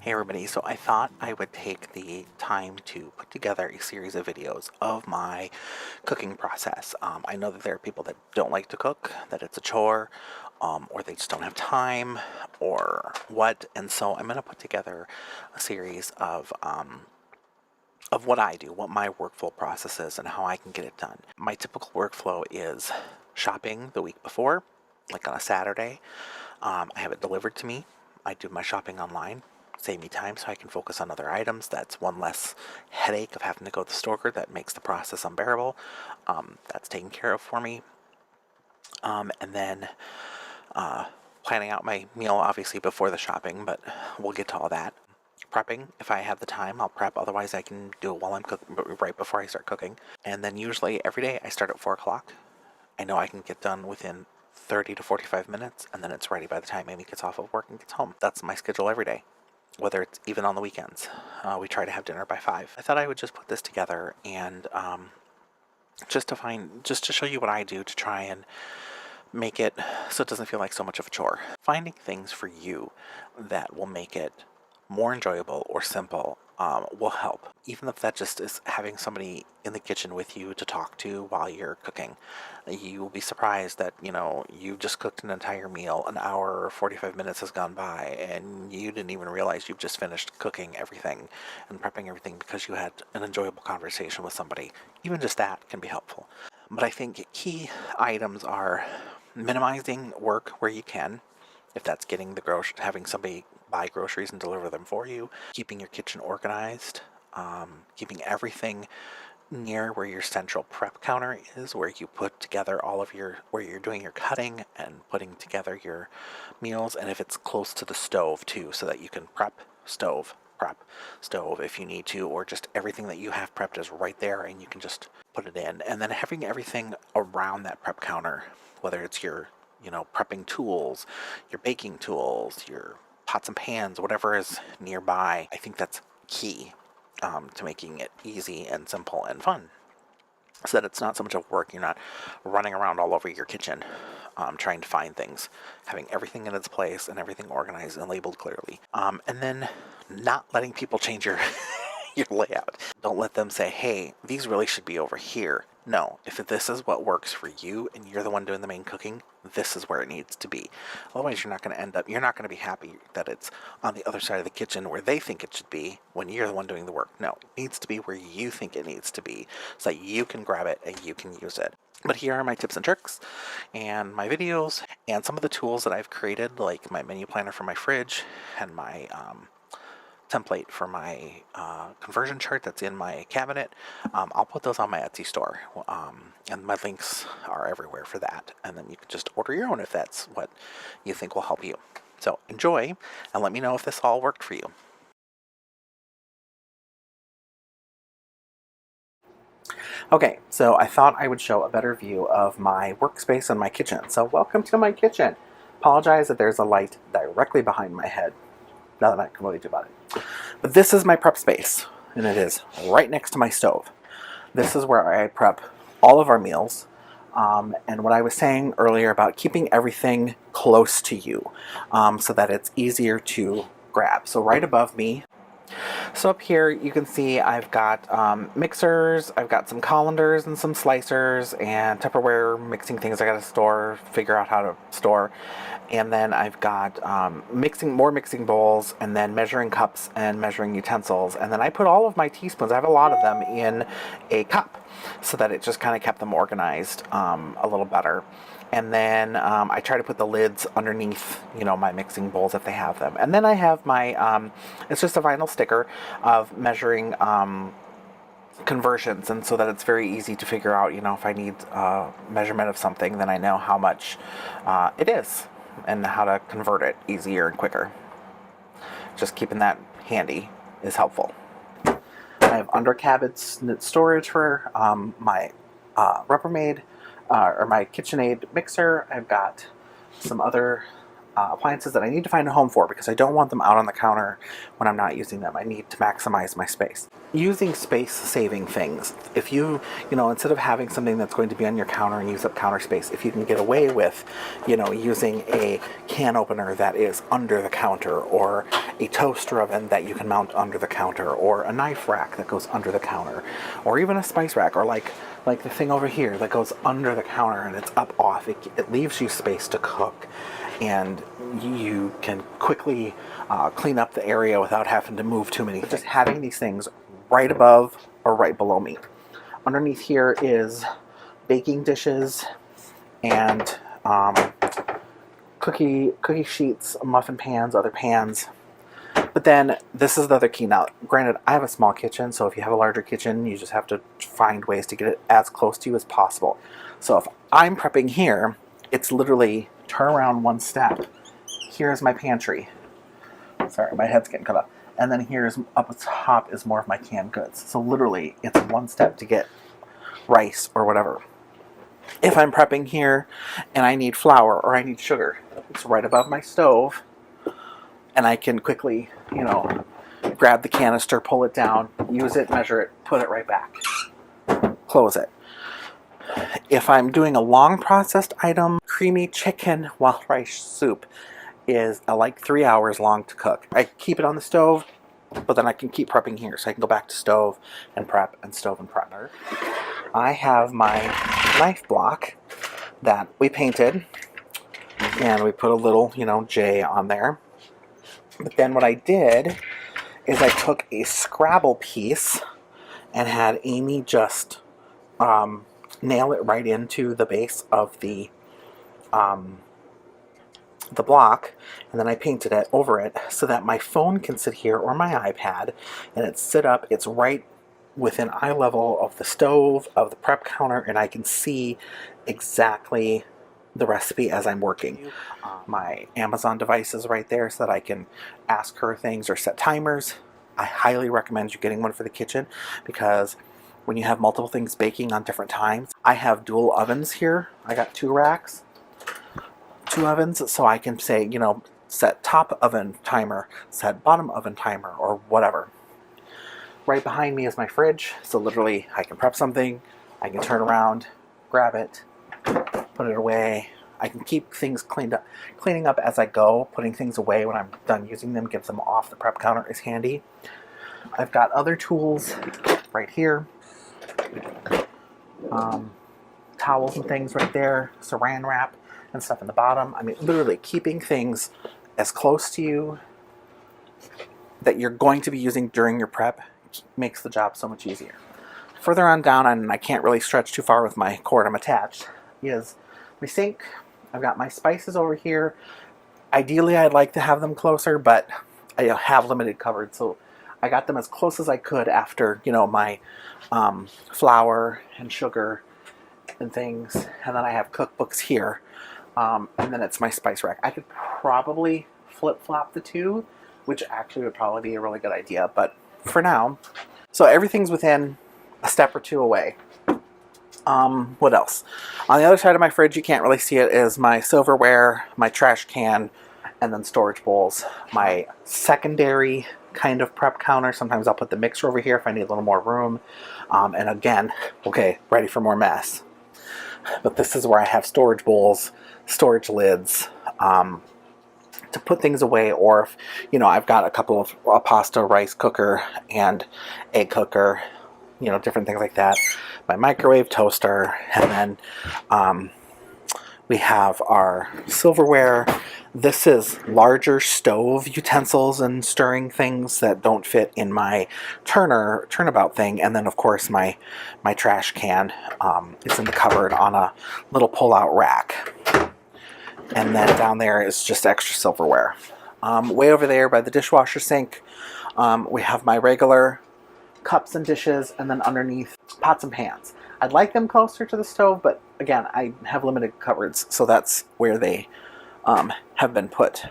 Hey everybody, so I thought I would take the time to put together a series of videos of my cooking process. I know that there are people that don't like to cook, that it's a chore, or they just don't have time, or what, and so I'm going to put together a series of what I do, what my workflow process is, and how I can get it done. My typical workflow is shopping the week before, like on a Saturday. I have it delivered to me. I do my shopping online, save me time so I can focus on other items. That's one less headache of having to go to the store. That makes the process unbearable. That's taken care of for me. And then planning out my meal, obviously, before the shopping, but we'll get to all that. Prepping, if I have the time, I'll prep. Otherwise, I can do it while I'm cooking, right before I start cooking. And then usually every day I start at 4 o'clock. I know I can get done within 30 to 45 minutes, and then it's ready by the time Amy gets off of work and gets home. That's my schedule every day, whether it's even on the weekends. We try to have dinner by 5. I thought I would just put this together and just to show you what I do to try and make it so it doesn't feel like so much of a chore. Finding things for you that will make it more enjoyable or simple will help. Even if that just is having somebody in the kitchen with you to talk to while you're cooking. You will be surprised that, you just cooked an entire meal, an hour or 45 minutes has gone by, and you didn't even realize you've just finished cooking everything and prepping everything because you had an enjoyable conversation with somebody. Even just that can be helpful. But I think key items are minimizing work where you can, if that's getting having somebody buy groceries and deliver them for you, keeping your kitchen organized, keeping everything near where your central prep counter is, where you put together where you're doing your cutting and putting together your meals, and if it's close to the stove too, so that you can prep stove if you need to, or just everything that you have prepped is right there and you can just put it in. And then having everything around that prep counter, whether it's your prepping tools, your baking tools, your pots and pans, whatever is nearby. I think that's key to making it easy and simple and fun, so that it's not so much of work. You're not running around all over your kitchen trying to find things. Having everything in its place and everything organized and labeled clearly. And then not letting people change your your layout. Don't let them say, hey, these really should be over here. No, if this is what works for you and you're the one doing the main cooking, this is where it needs to be. Otherwise, you're not going to be happy that it's on the other side of the kitchen where they think it should be when you're the one doing the work. No, it needs to be where you think it needs to be so that you can grab it and you can use it. But here are my tips and tricks and my videos and some of the tools that I've created, like my menu planner for my fridge and my template for my conversion chart that's in my cabinet. I'll put those on my Etsy store, and my links are everywhere for that. And then you can just order your own if that's what you think will help you. So enjoy, and let me know if this all worked for you. Okay, so I thought I would show a better view of my workspace and my kitchen. So welcome to my kitchen. Apologize that there's a light directly behind my head. Nothing I can really do about it. But this is my prep space, and it is right next to my stove. This is where I prep all of our meals. And what I was saying earlier about keeping everything close to you so that it's easier to grab. So right above me, so up here you can see I've got mixers, I've got some colanders and some slicers and Tupperware mixing things I gotta figure out how to store. And then I've got more mixing bowls, and then measuring cups and measuring utensils. And then I put all of my teaspoons, I have a lot of them, in a cup so that it just kind of kept them organized a little better. And then I try to put the lids underneath, my mixing bowls if they have them. And then I have my, it's just a vinyl sticker of measuring conversions, and so that it's very easy to figure out, if I need measurement of something, then I know how much it is and how to convert it easier and quicker. Just keeping that handy is helpful. I have under cabinet storage for my Rubbermaid or my KitchenAid mixer. I've got some other appliances that I need to find a home for because I don't want them out on the counter when I'm not using them. I need to maximize my space. Using space-saving things. If instead of having something that's going to be on your counter and use up counter space, if you can get away with, using a can opener that is under the counter, or a toaster oven that you can mount under the counter, or a knife rack that goes under the counter, or even a spice rack, or like the thing over here that goes under the counter and it's up off. It leaves you space to cook, and you can quickly clean up the area without having to move too many things. Just having these things right above or right below me. Underneath here is baking dishes and cookie sheets, muffin pans, other pans. But then this is the other key. Now, granted, I have a small kitchen, so if you have a larger kitchen, you just have to find ways to get it as close to you as possible. So if I'm prepping here, it's literally turn around one step. Here's my pantry. Sorry, my head's getting cut off. And then here's up at the top is more of my canned goods. So literally, it's one step to get rice or whatever. If I'm prepping here and I need flour or I need sugar, it's right above my stove. And I can quickly, grab the canister, pull it down, use it, measure it, put it right back. Close it. If I'm doing a long processed item, creamy chicken wild rice soup is like 3 hours long to cook. I keep it on the stove, but then I can keep prepping here. So I can go back to stove and prep and stove and prep. I have my knife block that we painted, and we put a little, J on there. But then what I did is I took a Scrabble piece and had Amy just nail it right into the base of the block, and then I painted it over it so that my phone can sit here or my iPad, and it's right within eye level of the stove, of the prep counter, and I can see exactly the recipe as I'm working. My Amazon device is right there so that I can ask her things or set timers. I highly recommend you getting one for the kitchen, because when you have multiple things baking on different times, I have dual ovens here. I got 2 racks, 2 ovens, so I can say, set top oven timer, set bottom oven timer, or whatever. Right behind me is my fridge, so literally I can prep something, I can turn around, grab it, put it away. I can keep things cleaning up as I go. Putting things away when I'm done using them, get them off the prep counter is handy. I've got other tools right here. Towels and things right there, saran wrap and stuff in the bottom. I mean, literally keeping things as close to you that you're going to be using during your prep makes the job so much easier. Further on down, and I can't really stretch too far with my cord I'm attached, is my sink. I've got my spices over here. Ideally, I'd like to have them closer, but I have limited coverage, so I got them as close as I could after, my flour and sugar and things. And then I have cookbooks here, and then it's my spice rack. I could probably flip-flop the two, which actually would probably be a really good idea, but for now, so everything's within a step or two away. What else? On the other side of my fridge, you can't really see it, is my silverware, my trash can, and then storage bowls. My secondary kind of prep counter. Sometimes I'll put the mixer over here if I need a little more room. And again, okay, ready for more mess. But this is where I have storage bowls, storage lids, to put things away, or if, I've got a couple of a pasta rice cooker and egg cooker, different things like that. My microwave, toaster, and then we have our silverware. This is larger stove utensils and stirring things that don't fit in my turnabout thing. And then, of course, my trash can is in the cupboard on a little pull-out rack. And then down there is just extra silverware. Way over there by the dishwasher sink, we have my regular cups and dishes, and then underneath, pots and pans. I'd like them closer to the stove, but again, I have limited cupboards, so that's where they have been put.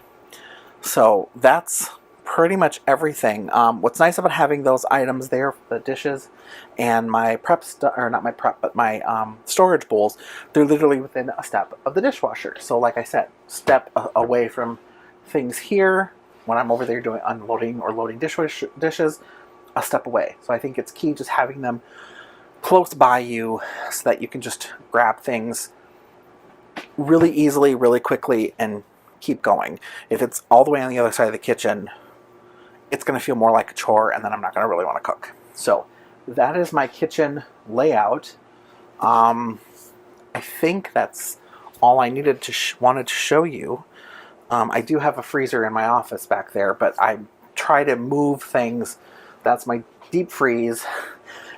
So that's pretty much everything. What's nice about having those items there, the dishes and my prep or not my prep, but my storage bowls, they're literally within a step of the dishwasher. So like I said, step away from things here when I'm over there doing unloading or loading dishes, a step away. So I think it's key just having them close by you so that you can just grab things really easily, really quickly, and keep going. If it's all the way on the other side of the kitchen, it's going to feel more like a chore, and then I'm not going to really want to cook. So that is my kitchen layout. I think that's all I needed to wanted to show you. I do have a freezer in my office back there, but I try to move things. That's my deep freeze.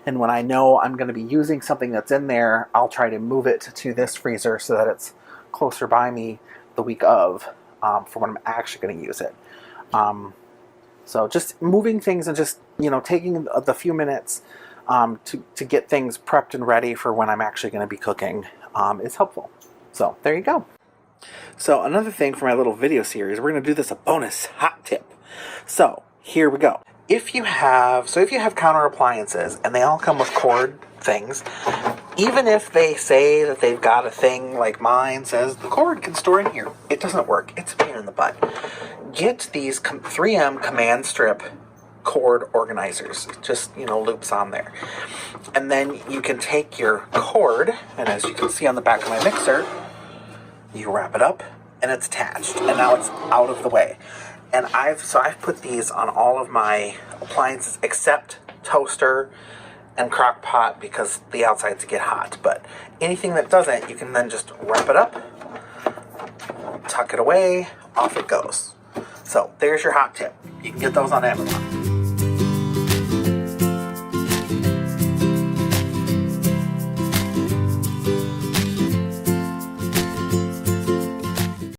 And when I know I'm going to be using something that's in there, I'll try to move it to this freezer so that it's closer by me the week of for when I'm actually going to use it. So just moving things and just, taking the few minutes to get things prepped and ready for when I'm actually going to be cooking is helpful. So there you go. So another thing for my little video series, we're going to do this a bonus hot tip. So here we go. If you have counter appliances and they all come with cord things, even if they say that they've got a thing like mine says the cord can store in here, it doesn't work. It's a pain in the butt. Get these 3M command strip cord organizers, just loops on there, and then you can take your cord, and as you can see on the back of my mixer, you wrap it up and it's attached, and now it's out of the way. And I've put these on all of my appliances except toaster and crock pot because the outsides get hot. But anything that doesn't, you can then just wrap it up, tuck it away, off it goes. So there's your hot tip. You can get those on Amazon.